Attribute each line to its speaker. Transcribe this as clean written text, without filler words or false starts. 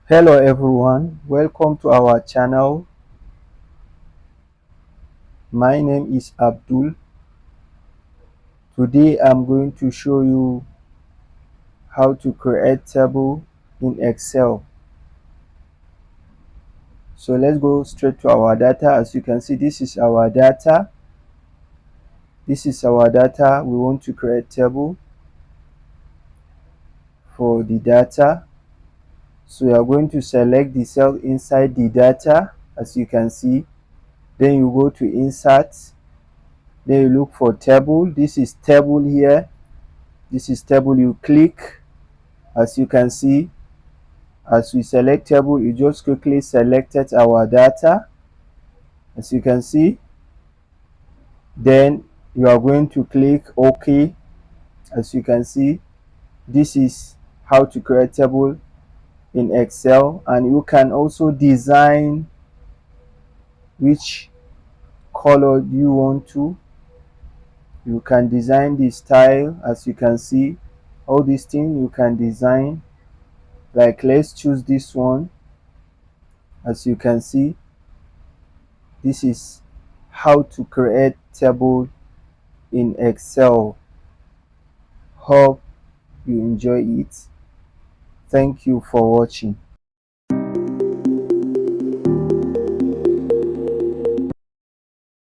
Speaker 1: Hello everyone, welcome to our channel. My name is Abdul. Today I'm going to show you how to create table in Excel. So let's go straight to our data. As you can see, this is our data. We want to create table for the data. So you are going to select the cell inside the data, as you can see. Then you go to insert. Then you look for table. This is table here. This is table. You click. As you can see, as we select table, you just quickly selected our data, as you can see. Then you are going to click OK. As you can see, this is how to create table in Excel, and you can also design which color you want to. You can design the style. As you can see, all these things you can design. Like, let's choose this one. As you can see, this is how to create table in Excel. Hope you enjoy it. Thank you for watching.